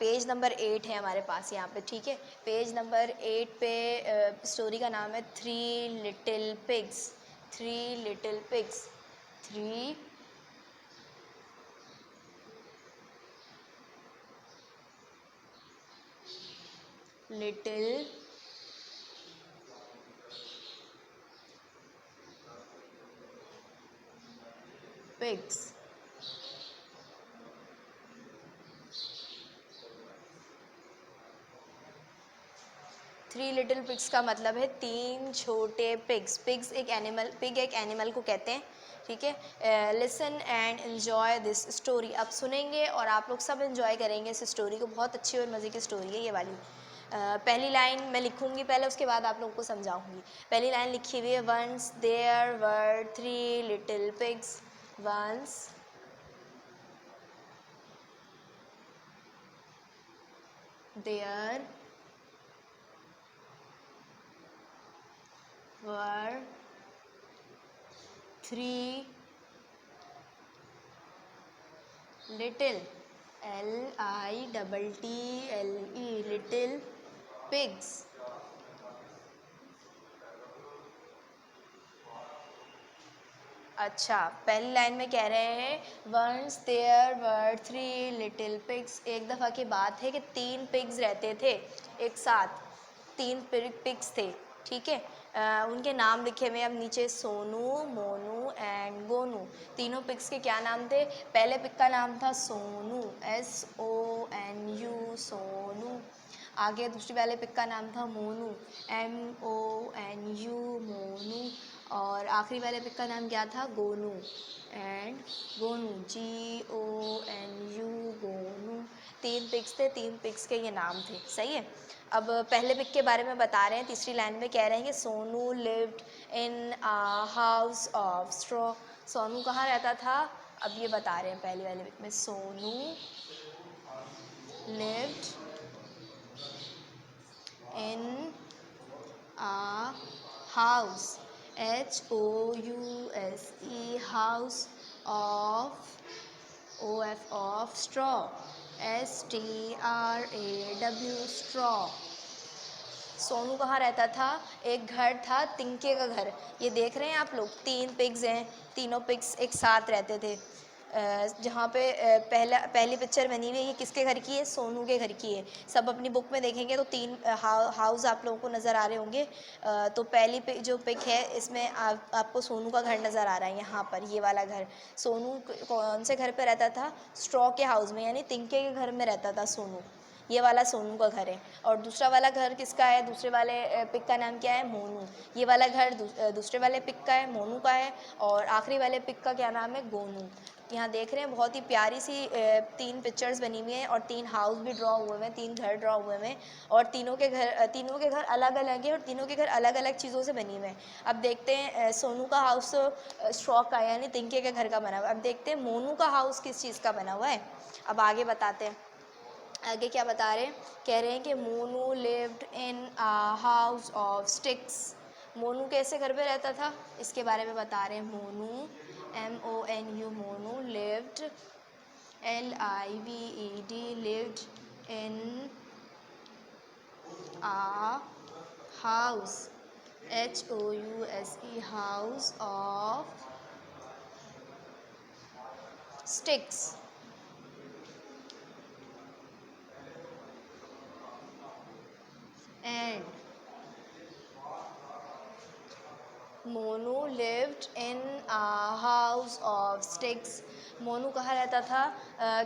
Page number 8 है हमारे पास यहाँ पे, ठीक है। पेज नंबर 8 पे स्टोरी का नाम है three little pigs. Three little pigs. Three little pigs. Three little pigs का मतलब है तीन छोटे पिग्स। पिग्स एक एनिमल, पिग एक एनिमल को कहते हैं, ठीक है। Listen and enjoy this story. अब सुनेंगे और आप लोग सब एंजॉय करेंगे इस स्टोरी को। बहुत अच्छी और मज़े की स्टोरी है ये वाली। पहली लाइन मैं लिखूंगी पहले, उसके बाद आप लोगों को समझाऊंगी। पहली लाइन लिखी हुई है, once there were three little pigs. Once there were three little, LITTLE, little pigs. अच्छा, पहली लाइन में कह रहे हैं once there were three little pigs. एक दफ़ा की बात है कि तीन पिग्स रहते थे एक साथ, तीन पिग्स थे, ठीक है। उनके नाम लिखे हुए अब नीचे, सोनू, मोनू एंड गोनू। तीनों पिग्स के क्या नाम थे? पहले पिग का नाम था सोनू, SONU, सोनू। आगे दूसरी वाले पिग का नाम था मोनू, MONU, मोनू। और आखिरी वाले पिग का नाम क्या था? Gonu, and Gonu, GONU, Gonu. तीन पिग्स थे, तीन पिग्स के ये नाम थे, सही है। अब पहले पिग के बारे में बता रहे हैं, तीसरी लाइन में कह रहे हैं कि Sonu lived in a house of straw. Sonu कहाँ रहता था? अब ये बता रहे हैं पहले वाले पिग में, Sonu lived in a house, HOUSE, house of straw, STRAW, straw। Sonu कहाँ रहता था? एक घर था, तिनके का घर। ये देख रहे हैं आप लोग, तीन पिग्स हैं, तीनों पिग्स एक साथ रहते थे। जहाँ पे पहली पिक्चर बनी हुई है, ये किसके घर की है? सोनू के घर की है। सब अपनी बुक में देखेंगे तो तीन हाउस आप लोगों को नज़र आ रहे होंगे। तो पहली जो पिक है इसमें आपको सोनू का घर नज़र आ रहा है, यहाँ पर ये वाला घर। सोनू कौन से घर पे रहता था? स्ट्रॉ के हाउस में, यानी तिनके के घर में रहता था सोनू। ये वाला सोनू का घर है। और दूसरा वाला घर किसका है? दूसरे वाले पिक का नाम क्या है? मोनू। ये वाला घर दूसरे वाले पिक का है, मोनू का है। और आखिरी वाले पिक का क्या नाम है? गोनू। यहाँ देख रहे हैं बहुत ही प्यारी सी तीन पिक्चर्स बनी हुई हैं और तीन हाउस भी ड्रॉ हुए हैं, तीन घर ड्रॉ हुए हैं। और तीनों के घर अलग अलग हैं और तीनों के घर अलग अलग चीज़ों से बनी हुए हैं। अब देखते हैं, सोनू का हाउस स्ट्रॉ का यानी तिनके के घर का बना हुआ है। अब देखते हैं मोनू का हाउस किस चीज़ का बना हुआ है। अब आगे बताते हैं, आगे क्या बता रहे हैं? कह रहे हैं कि Monu lived in a house of sticks. Monu कैसे घर पे रहता था, इसके बारे में बता रहे हैं। Monu, MONU, Monu lived, LIVED, lived in a house, HOUSE, house of sticks. And Monu lived in a house of sticks. Monu कहाँ रहता था?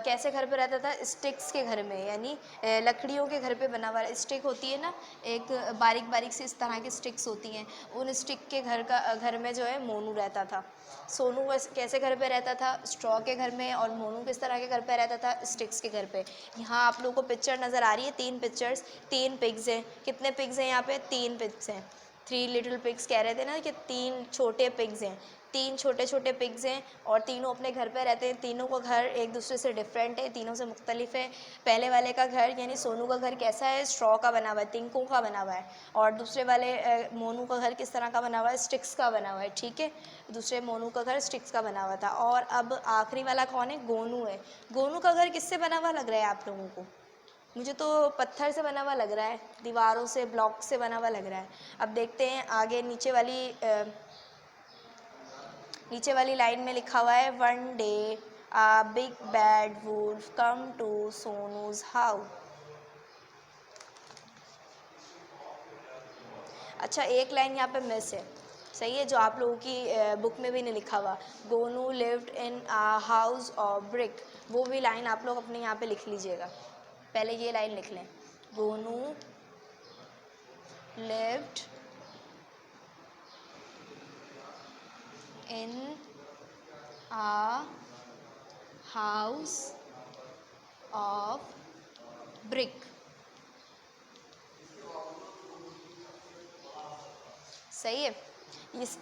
कैसे घर पे रहता था? स्टिक्स के घर में, यानी लकड़ियों के घर पे बना हुआ। स्टिक होती है ना, एक बारीक बारीक सी इस तरह की स्टिक्स होती हैं, उन स्टिक के घर में जो है मोनू रहता था। सोनू कैसे घर पे रहता था? स्ट्रॉ के घर में। और मोनू किस तरह के घर पे रहता था? स्टिक्स के घर पे। यहाँ आप लोगों को पिक्चर नज़र आ रही है, तीन पिक्चर्स, तीन पिग्स हैं। कितने पिग्स हैं यहाँ पे? तीन पिग्स हैं। थ्री लिटिल पिग्स कह रहे थे ना कि तीन छोटे पिग्स हैं, तीन छोटे छोटे पिग्स हैं और तीनों अपने घर पे रहते हैं। तीनों का घर एक दूसरे से डिफरेंट है, तीनों से मुख्तलिफ है। पहले वाले का घर यानी सोनू का घर कैसा है? स्ट्रॉ का बना हुआ है, तिनकों का बना हुआ है। और दूसरे वाले मोनू का घर किस तरह का बना हुआ है? स्टिक्स का बना हुआ है, ठीक है। दूसरे मोनू का घर स्टिक्स का बना हुआ था। और अब आखिरी वाला कौन है? गोनू है। गोनू का घर किससे बना हुआ लग रहा है आप लोगों को? मुझे तो पत्थर से बना हुआ लग रहा है, दीवारों से, ब्लॉक से बना हुआ लग रहा है। अब देखते हैं आगे नीचे वाली लाइन में लिखा हुआ है one day a big bad wolf come to Sonu's house. अच्छा, एक लाइन यहाँ पे मिस है, सही है, जो आप लोगों की बुक में भी नहीं लिखा हुआ, Gonu lived in a house of brick, वो भी लाइन आप लोग अपने यहाँ पे लिख लीजिएगा। पहले ये लाइन लिख लें, Gonu lived in a house of brick. सही है। इस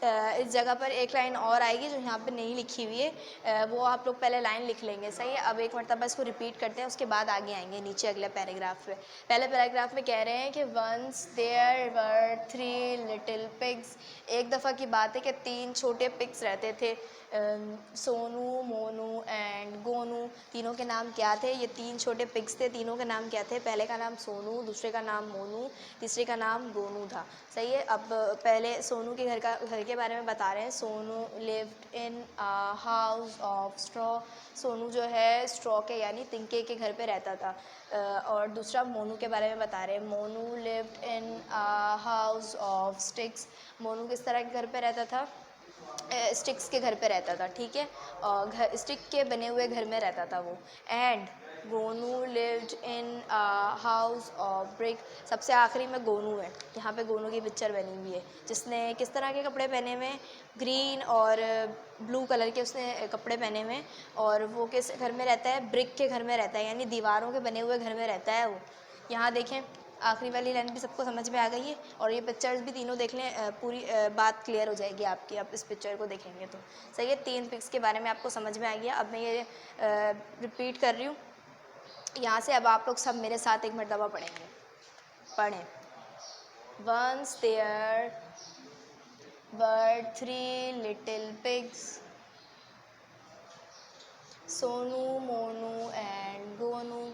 जगह पर एक लाइन और आएगी जो यहाँ पे नहीं लिखी हुई है, वो आप लोग पहले लाइन लिख लेंगे। सही है। अब एक मरतबा इसको रिपीट करते हैं, उसके बाद आगे आएंगे नीचे अगले पैराग्राफ पे। पहले पैराग्राफ में कह रहे हैं कि once there were 3 little pigs. एक दफ़ा की बात है कि 3 छोटे पिग्स रहते थे, सोनू, मोनू एंड गोनू। तीनों के नाम क्या थे? ये 3 छोटे पिग्स थे, तीनों के नाम क्या थे? पहले का नाम सोनू, दूसरे का नाम मोनू, तीसरे का नाम गोनू था। सही है। अब पहले सोनू के घर के बारे में बता रहे हैं। Sonu lived in a house of straw. Sonu जो है स्ट्रॉ के यानी तिनके के घर पे रहता था। और दूसरा मोनू के बारे में बता रहे हैं। Monu lived in a house of sticks. Monu किस तरह के घर पे रहता था? स्टिक्स के घर पे रहता था, ठीक है, और घर स्टिक के बने हुए घर में रहता था वो। And Gonu lived in a house of brick. सबसे आखिरी में गोनू है, यहाँ पे गोनू की पिक्चर बनी हुई है, जिसने किस तरह के कपड़े पहने हुए हैं? ग्रीन और ब्लू कलर के उसने कपड़े पहने हुए हैं। और वो किस घर में रहता है? ब्रिक के घर में रहता है, यानी दीवारों के बने हुए घर में रहता है वो। यहाँ देखें, आखिरी वाली लाइन भी सबको समझ में आ गई है, और ये पिक्चर्स भी तीनों देख लें, पूरी बात क्लियर हो जाएगी आपकी। आप इस पिक्चर को देखेंगे तो सही है। 3 पिक्स के बारे में आपको समझ में आ गया। अब मैं ये रिपीट कर रही हूँ यहाँ से। अब आप लोग सब मेरे साथ एक मरतबा पढ़ेंगे। पढ़ें। Once there were 3 little pigs, Sonu, Monu and Gonu.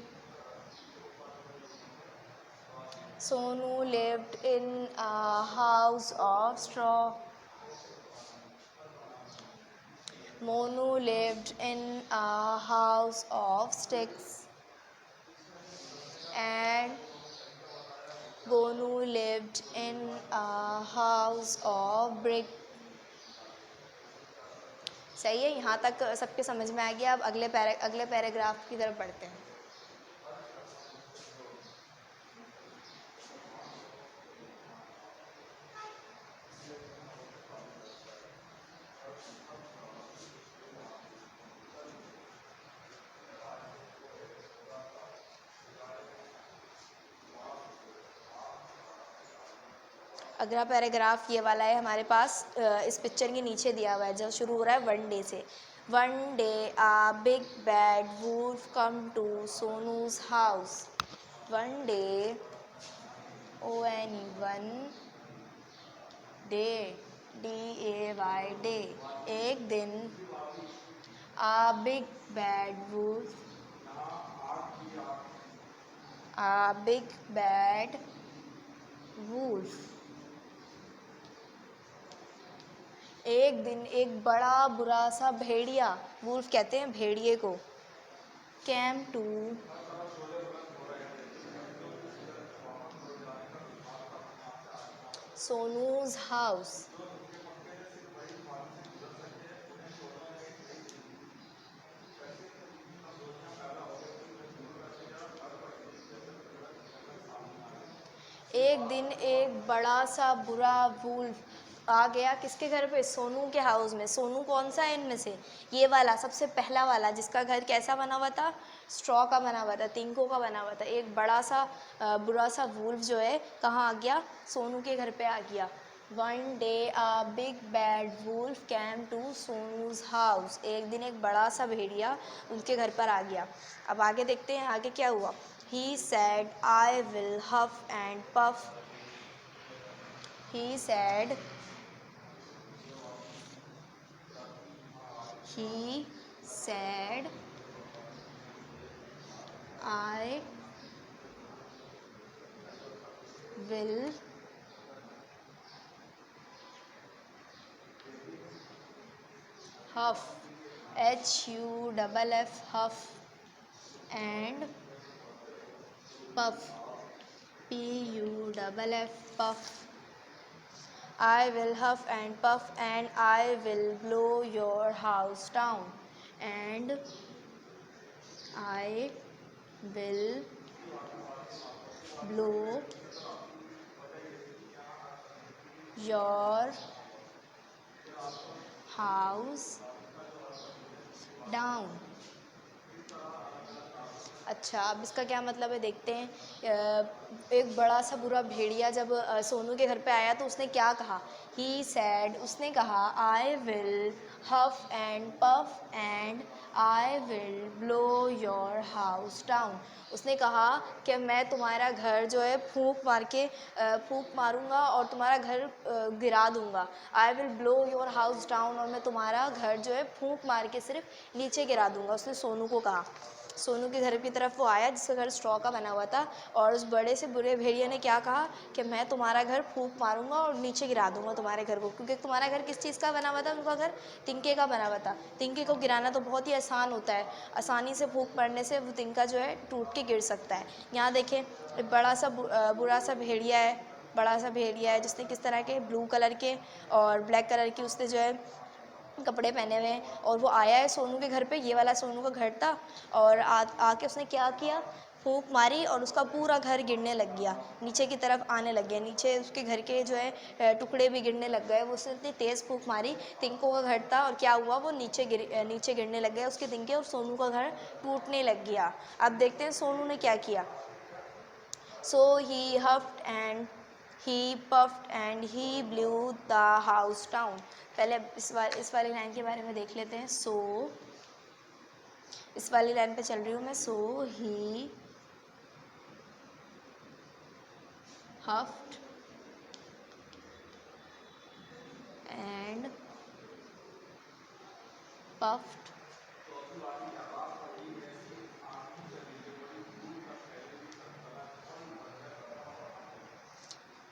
Sonu lived in a house of straw. Monu lived in a house of sticks. And Gonu lived in a house of brick. सही है। यहाँ तक सबके समझ में आ गया। अब अगले पैराग्राफ की तरफ बढ़ते हैं। अगला पैराग्राफ ये वाला है हमारे पास, इस पिक्चर के नीचे दिया हुआ है, जो शुरू हो रहा है वन डे से। One day a big bad wolf come to Sonu's house. One day, ONE, day, DAY, day. एक दिन, a big bad wolf, a big bad wolf। एक दिन एक बड़ा बुरा सा भेड़िया, वुल्फ कहते हैं भेड़िए को, came to सोनूज हाउस। एक दिन एक बड़ा सा बुरा वुल्फ आ गया किसके घर पे? सोनू के हाउस में। सोनू कौन सा है इनमें से? ये वाला, सबसे पहला वाला, जिसका घर कैसा बना हुआ था? स्ट्रॉ का बना हुआ था, तिनकों का बना हुआ था। एक बड़ा सा बुरा सा वुल्फ जो है कहाँ आ गया? सोनू के घर पे आ गया। One day a big bad wolf came to Sonu's house. एक दिन एक बड़ा सा भेड़िया उनके घर पर आ गया। अब आगे देखते हैं आगे क्या हुआ। He said, I will huff and puff. He said, I will huff, HUFF, huff, and puff, PUFF, puff. I will huff and puff and I will blow your house down. And I will blow your house down. अच्छा, अब इसका क्या मतलब है देखते हैं। एक बड़ा सा बुरा भेड़िया जब सोनू के घर पे आया तो उसने क्या कहा। ही सैड, उसने कहा I will huff and puff and I will blow your house down. उसने कहा कि मैं तुम्हारा घर जो है फूंक मारूंगा और तुम्हारा घर गिरा दूंगा। आई will blow your house down, और मैं तुम्हारा घर जो है फूंक मार के सिर्फ नीचे गिरा दूंगा। उसने सोनू को कहा। सोनू के घर की तरफ वो आया जिसका घर स्ट्रॉ का बना हुआ था, और उस बड़े से बुरे भेड़िए ने क्या कहा कि मैं तुम्हारा घर फूंक मारूंगा और नीचे गिरा दूंगा तुम्हारे घर को, क्योंकि तुम्हारा घर किस चीज़ का बना हुआ था। उनका घर तिनके का बना हुआ था। तिनके को गिराना तो बहुत ही आसान होता है, आसानी से फूंक मारने से वो तिनका जो है टूट के गिर सकता है। यहाँ देखें, बड़ा सा बुरा सा भेड़िया है, बड़ा सा भेड़िया है जिसने किस तरह के ब्लू कलर के और ब्लैक कलर की उसने जो है कपड़े पहने हुए हैं, और वो आया है सोनू के घर पे। ये वाला सोनू का घर था, और आके उसने क्या किया, फूंक मारी और उसका पूरा घर गिरने लग गया, नीचे की तरफ आने लग गया। नीचे उसके घर के जो है टुकड़े भी गिरने लग गए। वो उसने इतनी तेज़ फूंक मारी, तिनकों का घर था, और क्या हुआ, वो नीचे गिरने लग गया उसके तिनके, और सोनू का घर टूटने लग गया। अब देखते हैं सोनू ने क्या किया। So he huffed and he puffed and he blew the house down. पहले इस वाली लाइन के बारे में देख लेते हैं। So इस वाली लाइन पे चल रही हूँ मैं। So he huffed and puffed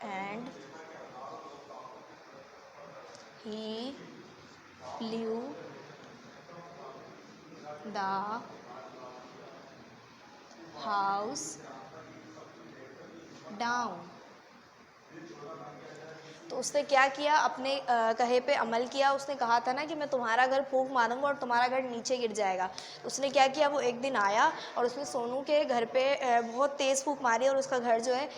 and he blew the house down. तो उसने क्या किया, अपने कहे पे अमल किया। उसने कहा था ना कि मैं तुम्हारा घर फूंक मारूंगा और तुम्हारा घर नीचे गिर जाएगा। तो उसने क्या किया, वो एक दिन आया और उसने सोनू के घर पे बहुत तेज़ फूंक मारी, और उसका घर जो है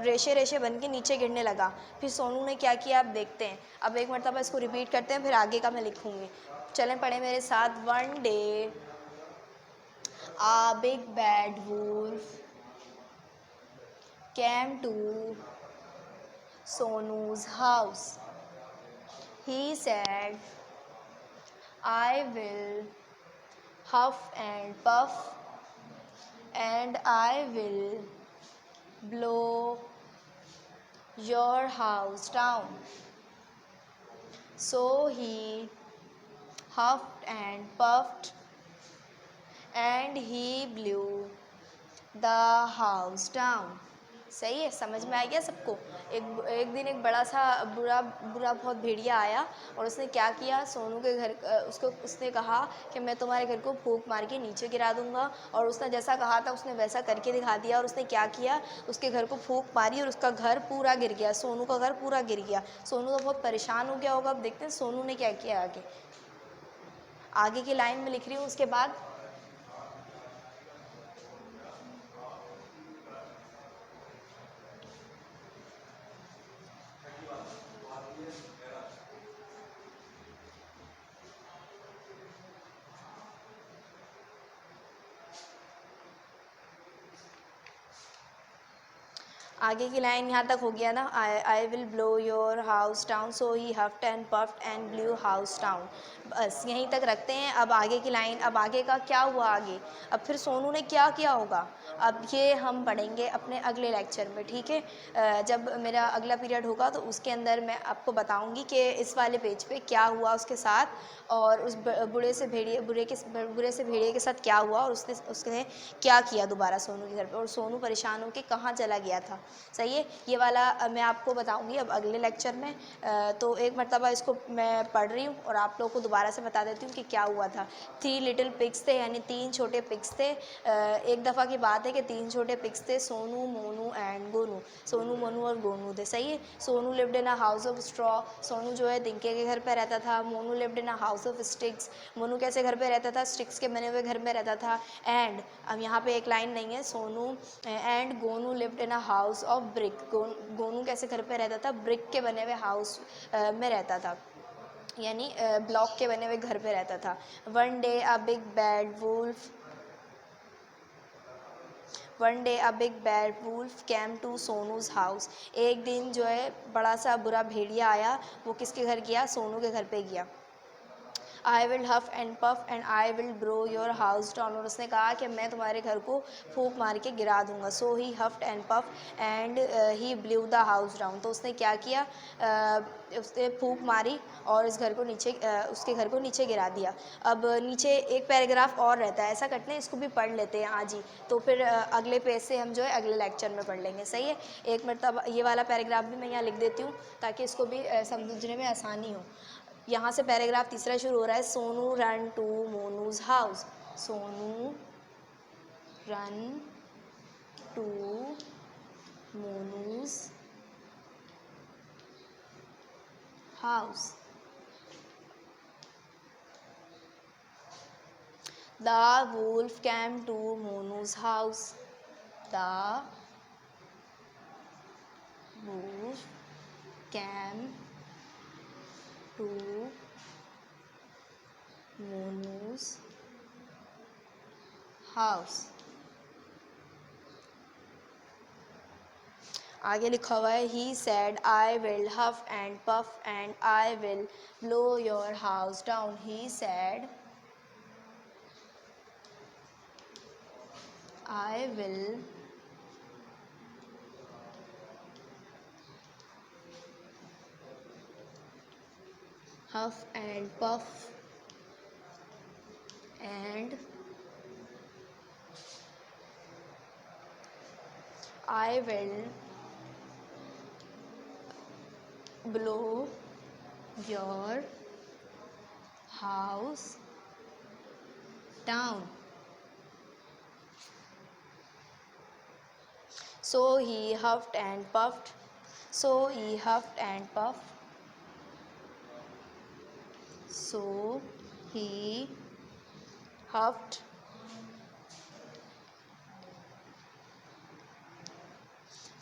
रेशे रेशे बन के नीचे गिरने लगा। फिर सोनू ने क्या किया, अब देखते हैं। अब एक मरतबा इसको रिपीट करते हैं, फिर आगे का मैं लिखूँगी। चलें पढ़े मेरे साथ। One day a big bad wolf came to Sonu's house. He said, I will huff and puff and I will blow your house down. So he huffed and puffed and he blew the house down. सही है, समझ में आ गया सबको। एक दिन एक बड़ा सा बुरा बहुत भेड़िया आया, और उसने क्या किया, सोनू के घर उसने कहा कि मैं तुम्हारे घर को फूंक मार के नीचे गिरा दूंगा। और उसने जैसा कहा था उसने वैसा करके दिखा दिया, और उसने क्या किया, उसके घर को फूंक मारी और उसका घर पूरा गिर गया। सोनू का घर पूरा गिर गया। सोनू तो बहुत परेशान हो गया होगा। अब देखते हैं सोनू ने क्या किया। आगे की लाइन में लिख रही हूँ, उसके बाद आगे की लाइन यहाँ तक हो गया ना। I will blow your house down, so he huffed and puffed and blew house down. बस यहीं तक रखते हैं। अब आगे की लाइन, अब आगे का क्या हुआ आगे, अब फिर सोनू ने क्या किया होगा, अब ये हम पढ़ेंगे अपने अगले लेक्चर में, ठीक है। जब मेरा अगला पीरियड होगा तो उसके अंदर मैं आपको बताऊंगी कि इस वाले पेज पे क्या हुआ उसके साथ, और उस बुरे से भेड़िए के साथ क्या हुआ, और उसने क्या किया दोबारा सोनू के घर पे, और सोनू परेशान होकर कहाँ चला गया था। सही है, ये वाला मैं आपको बताऊंगी अब अगले लेक्चर में। तो एक मरतबा इसको मैं पढ़ रही हूँ और आप लोगों को दोबारा से बता देती हूँ कि क्या हुआ था। 3 लिटिल पिग्स थे, यानी 3 छोटे पिग्स थे। एक दफ़ा की बात है कि 3 छोटे पिग्स थे, सोनू, मोनू एंड गोनू। सोनू, मोनू और गोनू थे। सही है। Sonu lived in a house of straw, Sonu जो है तिनके के घर पे रहता था। Monu lived in a house of sticks, Monu कैसे घर पे रहता था, स्टिक्स के बने हुए घर में रहता था। एंड अब यहाँ पे एक लाइन नहीं है, Sonu and Gonu lived in a house of brick, Gonu कैसे घर पे रहता था, ब्रिक के बने हुए हाउस में रहता था, यानी ब्लॉक के बने हुए घर पे रहता था। One day a big bad wolf came to Sonu's house, एक दिन जो है बड़ा सा बुरा भेड़िया आया, वो किसके घर गया, सोनू के घर पे गया। I will huff and puff and I will blow your house down, और उसने कहा कि मैं तुम्हारे घर को फूंक मार के गिरा दूंगा। So he huffed and puff and he blew the house down, तो उसने क्या किया, उसने फूंक मारी और इस घर को नीचे उसके घर को नीचे गिरा दिया। अब नीचे एक पैराग्राफ और रहता है, ऐसा करते हैं इसको भी पढ़ लेते हैं आज ही, तो फिर अगले पेज से हम जो है अगले लेक्चर में पढ़ लेंगे। सही है। एक मतलब ये वाला पैराग्राफ भी मैं यहाँ लिख देती हूँ ताकि इसको भी समझने में आसानी हो। यहाँ से पैराग्राफ तीसरा शुरू हो रहा है, Sonu run to Monu's house, Sonu run to Monu's house, the wolf came to Monu's house, the wolf came to Monu's house. आगे लिखा हुआ है, he said I will huff and puff and I will blow your house down, he said I will huff and puff and I will blow your house down. So he huffed and puffed. So he huffed and puffed. So he huffed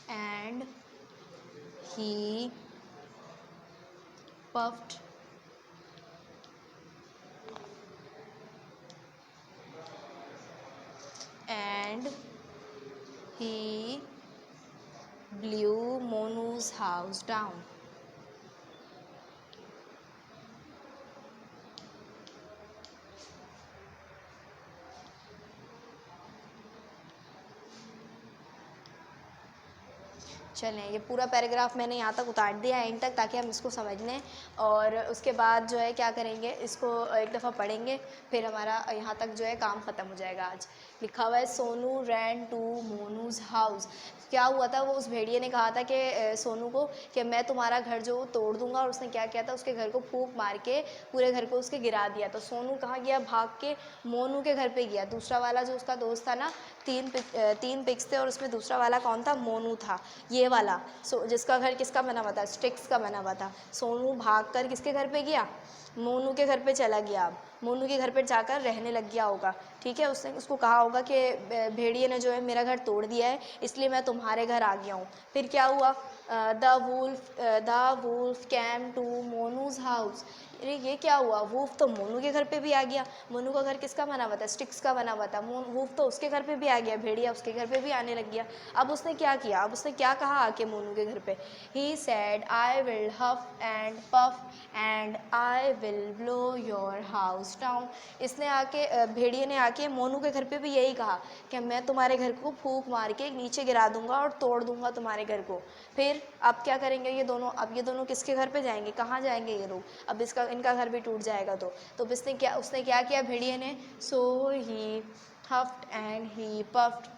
and he puffed and he blew Monu's house down. चलें, ये पूरा paragraph मैंने यहाँ तक उतार दिया and तक ताकि हम इसको समझ लें, और उसके बाद जो है क्या करेंगे, इसको एक दफ़ा पढ़ेंगे, फिर हमारा यहाँ तक जो है काम ख़त्म हो जाएगा। आज लिखा हुआ है, सोनू रैन टू मोनूज़ हाउस। क्या हुआ था, वो उस भेड़िए ने कहा था कि सोनू को कि मैं तुम्हारा घर जो तोड़ दूंगा, और उसने क्या किया था, उसके घर को फूंक मार के पूरे घर को उसके गिरा दिया। तो सोनू कहाँ गया, भाग के मोनू के घर पे गया। दूसरा वाला जो उसका दोस्त था ना, तीन पिग्स थे और उसमें दूसरा वाला कौन था, मोनू था, ये वाला। जिसका घर किसका बना हुआ था, स्टिक्स का बना हुआ था। सोनू भाग कर किसके घर पे गया, मोनू के घर पे चला गया। अब मोनू के घर पे जाकर रहने लग गया होगा, ठीक है। उसने उसको कहा होगा कि भेड़िए ने जो है मेरा घर तोड़ दिया है, इसलिए मैं तुम्हारे घर आ गया हूँ। फिर क्या हुआ, the wolf came to Monu's house. अरे ये क्या हुआ, वूफ तो मोनू के घर पे भी आ गया। मोनू का घर किसका बना हुआ था, स्टिक्स का बना हुआ था। वूफ तो उसके घर पे भी आ गया, भेड़िया उसके घर पे भी आने लग गया। अब उसने क्या किया, अब उसने क्या कहा आके मोनू के घर पे, he said I will huff and puff and I will blow your house down. इसने आके भेड़िए ने आके मोनू के घर पे भी यही कहा कि मैं तुम्हारे घर को फूंक मार के नीचे गिरा दूंगा और तोड़ दूंगा तुम्हारे घर को। फिर अब क्या करेंगे ये दोनों, अब ये दोनों किसके घर पे जाएंगे, कहाँ जाएंगे ये लोग, अब इनका घर भी टूट जाएगा। तो उसने क्या किया भेड़िए ने, so he huffed and he puffed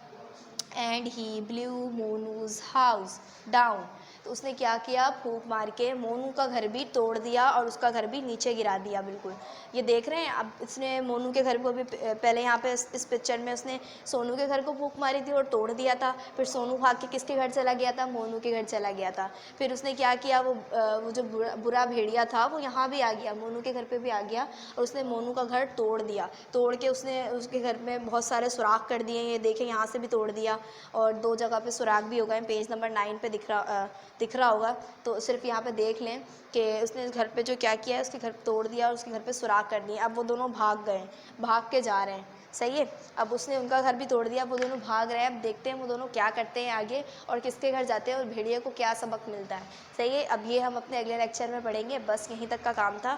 and he blew Monu's house down. तो उसने क्या किया, फूंक मार के मोनू का घर भी तोड़ दिया और उसका घर भी नीचे गिरा दिया बिल्कुल। ये देख रहे हैं, अब इसने मोनू के घर को भी पहले यहाँ पे इस पिक्चर में उसने सोनू के घर को फूंक मारी थी और तोड़ दिया था। फिर सोनू भाग के किसके घर चला गया था, मोनू के घर चला गया था। फिर उसने क्या किया, वो जो बुरा भेड़िया था वो यहाँ भी आ गया, मोनू के घर पे भी आ गया और उसने मोनू का घर तोड़ दिया। तोड़ के उसने उसके घर में बहुत सारे सुराख कर दिए, ये देखें यहाँ से भी तोड़ दिया और 2 जगह पे सुराख भी हो गए। पेज नंबर 9 पे दिख रहा होगा, तो सिर्फ यहाँ पे देख लें कि उसने घर पे जो क्या किया है, उसके घर तोड़ दिया और उसके घर पे सुराख कर दिए। अब वो दोनों भाग गए, भाग के जा रहे हैं, सही है। अब उसने उनका घर भी तोड़ दिया, वो दोनों भाग रहे हैं। अब देखते हैं वो दोनों क्या करते हैं आगे और किसके घर जाते हैं और भेड़िए को क्या सबक मिलता है, सही है। अब ये हम अपने अगले लेक्चर में पढ़ेंगे, बस यहीं तक का काम था।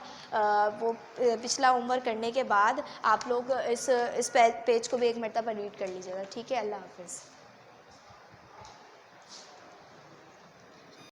वो पिछला होमवर्क करने के बाद आप लोग इस पेज को भी एक मरतबा रीड कर लीजिएगा, ठीक है। अल्लाह हाफिज़।